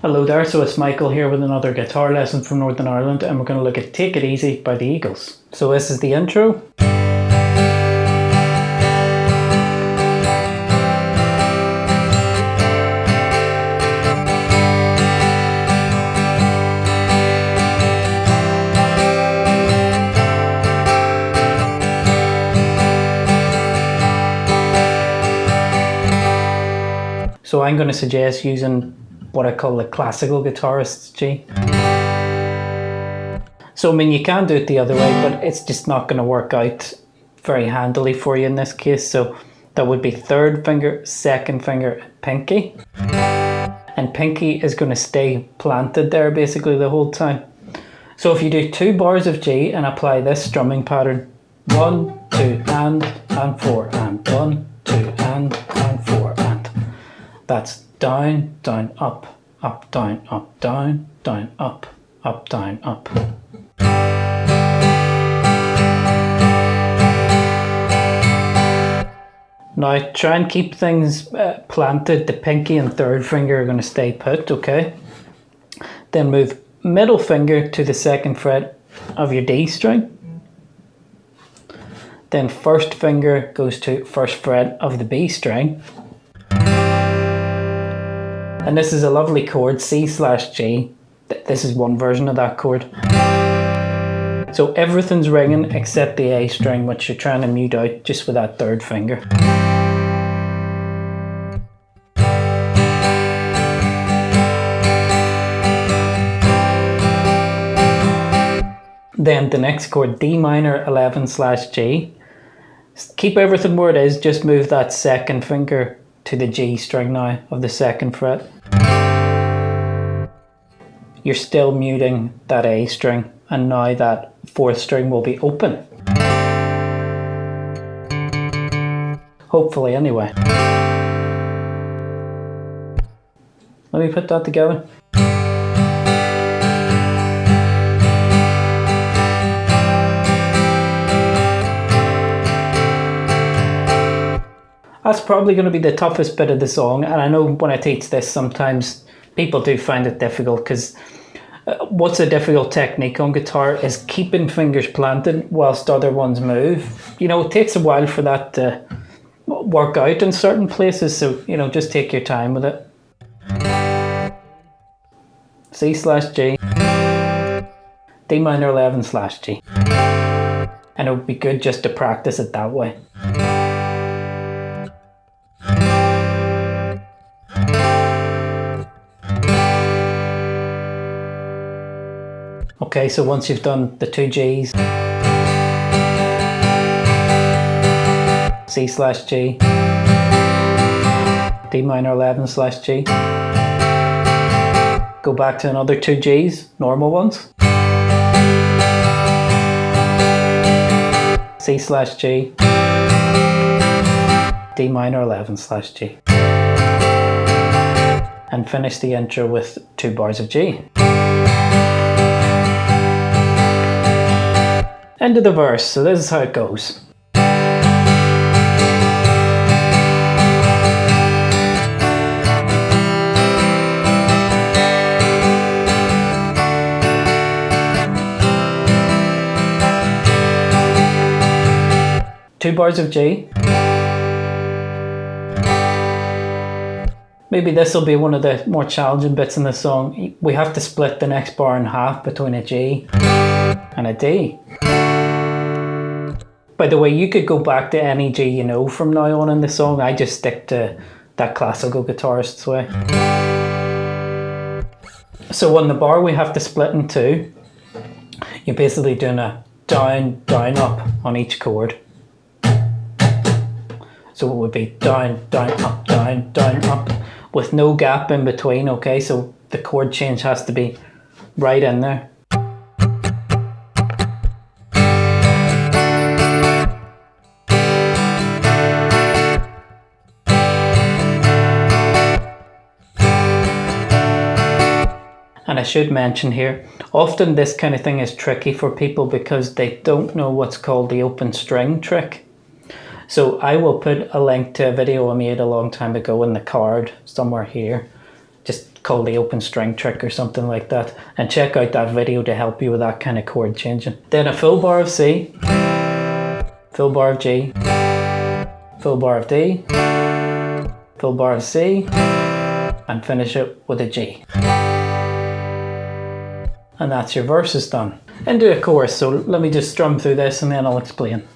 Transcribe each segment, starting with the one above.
Hello there, so it's Michael here with another guitar lesson from Northern Ireland, and we're going to look at Take It Easy by the Eagles. So this is the intro. So I'm going to suggest using what I call the classical guitarist's G. So I mean, you can do it the other way, but it's just not going to work out very handily for you in this case. So that would be third finger, second finger, pinky. And pinky is going to stay planted there basically the whole time. So if you do 2 bars of G and apply this strumming pattern, 1, 2, and 4, and 1, 2, and 4, and that's down, down, up, up, down, up, down, down, up, up, down, up. Now try and keep things planted. The pinky and third finger are going to stay put, okay? Then move middle finger to the 2nd fret of your D string. Then first finger goes to 1st fret of the B string. And this is a lovely chord, C/G. This is one version of that chord. So everything's ringing except the A string, which you're trying to mute out just with that 3rd finger. Then the next chord, D minor 11/G. Keep everything where it is, just move that 2nd finger to the G string now of the 2nd fret. You're still muting that A string, and now that 4th string will be open. Hopefully anyway. Let me put that together. That's probably going to be the toughest bit of the song, and I know when I teach this sometimes people do find it difficult because what's a difficult technique on guitar is keeping fingers planted whilst other ones move. You know, it takes a while for that to work out in certain places, so you know, just take your time with it. C/G, D minor 11/G, and it would be good just to practice it that way. Okay, so once you've done the 2 Gs, C/G, D minor 11/G, go back to another 2 Gs, normal ones, C/G, D minor 11/G, and finish the intro with 2 bars of G. End of the verse, so this is how it goes. Two bars of G. Maybe this will be one of the more challenging bits in the song. We have to split the next bar in half between a G and a D. By the way, you could go back to any G you know from now on in the song. I just stick to that classical guitarist's way. So on the bar we have to split in 2. You're basically doing a down, down, up on each chord. So it would be down, down, up, down, down, up, with no gap in between, okay? So the chord change has to be right in there. And I should mention here, often this kind of thing is tricky for people because they don't know what's called the open string trick. So I will put a link to a video I made a long time ago in the card somewhere here. Just called the open string trick or something like that. And check out that video to help you with that kind of chord changing. Then a full bar of C, full bar of G, full bar of D, full bar of C, and finish it with a G. And that's your verses done. Into a chorus, so let me just strum through this and then I'll explain.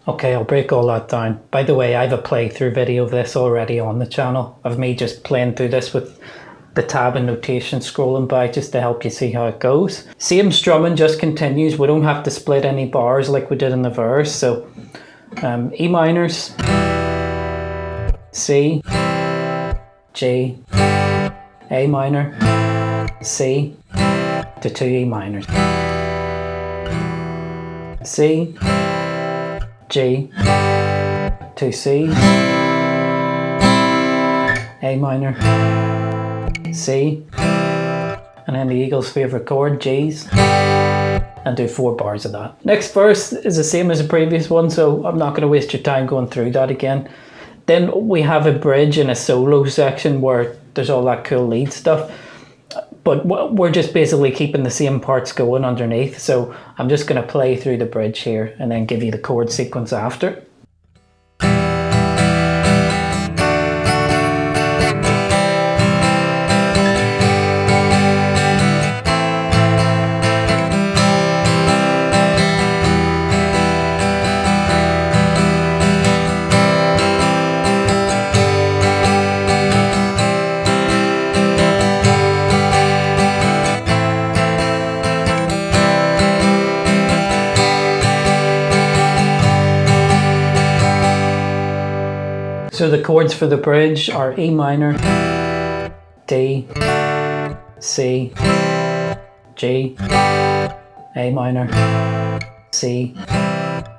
Okay, I'll break all that down. By the way, I have a playthrough video of this already on the channel, of me just playing through this with the tab and notation scrolling by just to help you see how it goes. Same strumming just continues. We don't have to split any bars like we did in the verse. So E minors, C, G, A minor, C, to 2 E minors. C, G, 2 C's, A minor, C, and then the Eagles' favourite chord, G's, and do 4 bars of that. Next verse is the same as the previous one, so I'm not going to waste your time going through that again. Then we have a bridge and a solo section where there's all that cool lead stuff. But we're just basically keeping the same parts going underneath. So I'm just going to play through the bridge here and then give you the chord sequence after. So the chords for the bridge are E minor, D, C, G, A minor, C,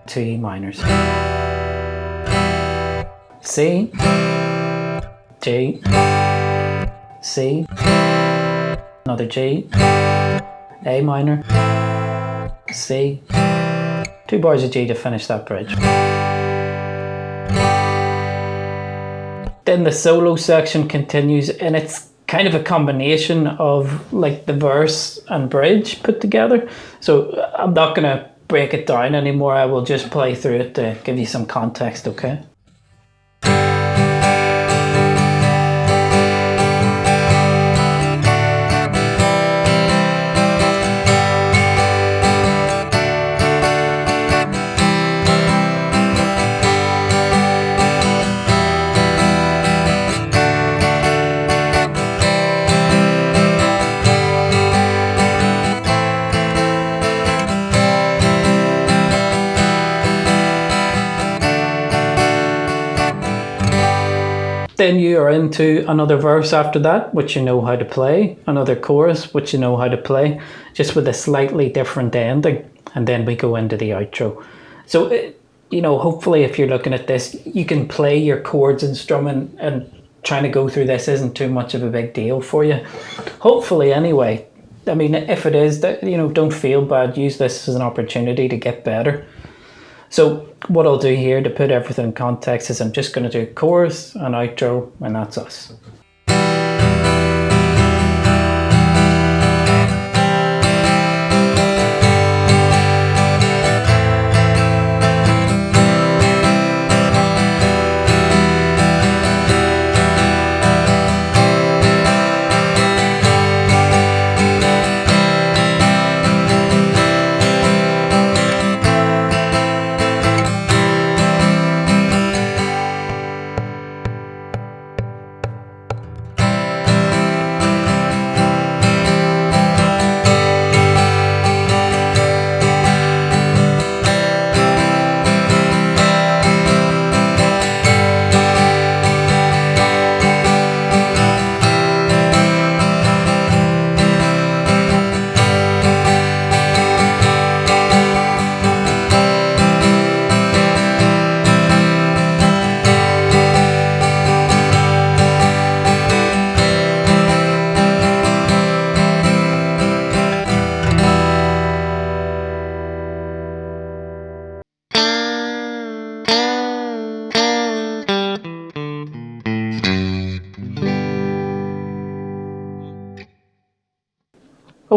2 E minors. C, G, C, another G, A minor, C, 2 bars of G to finish that bridge. Then the solo section continues, and it's kind of a combination of like the verse and bridge put together. So I'm not going to break it down anymore. I will just play through it to give you some context, okay? Then you are into another verse after that, which you know how to play, another chorus, which you know how to play, just with a slightly different ending, and then we go into the outro. So, you know, hopefully if you're looking at this, you can play your chords and strumming, and trying to go through this isn't too much of a big deal for you. Hopefully anyway. I mean, if it is, that, you know, don't feel bad, use this as an opportunity to get better. So what I'll do here to put everything in context is I'm just going to do chorus and outro, and that's us.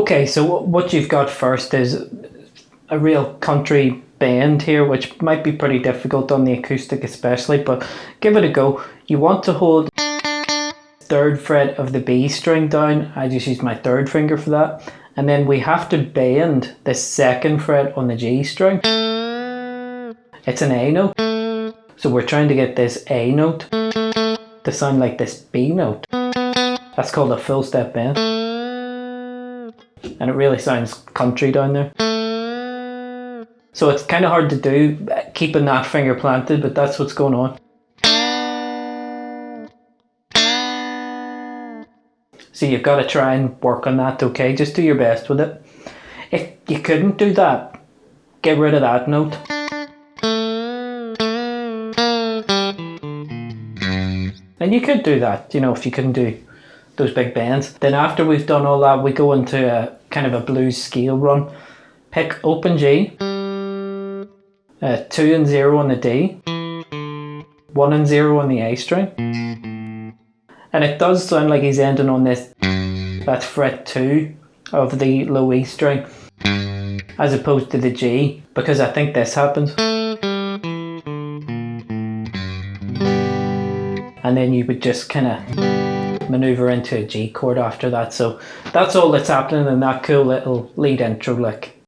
Okay, so what you've got first is a real country bend here, which might be pretty difficult on the acoustic especially, but give it a go. You want to hold third fret of the B string down. I just use my third finger for that. And then we have to bend the second fret on the G string. It's an A note. So we're trying to get this A note to sound like this B note. That's called a full step bend. And it really sounds country down there. So it's kind of hard to do keeping that finger planted, but that's what's going on. So you've got to try and work on that, okay? Just do your best with it. If you couldn't do that, get rid of that note. And you could do that, you know, if you couldn't do those big bends. Then after we've done all that, we go into a kind of a blues scale run. Pick open G, 2 and 0 on the D, 1 and 0 on the A string. And it does sound like he's ending on this, that's fret 2 of the low E string, as opposed to the G, because I think this happens. And then you would just kind of maneuver into a G chord after that. So that's all that's happening in that cool little lead intro lick.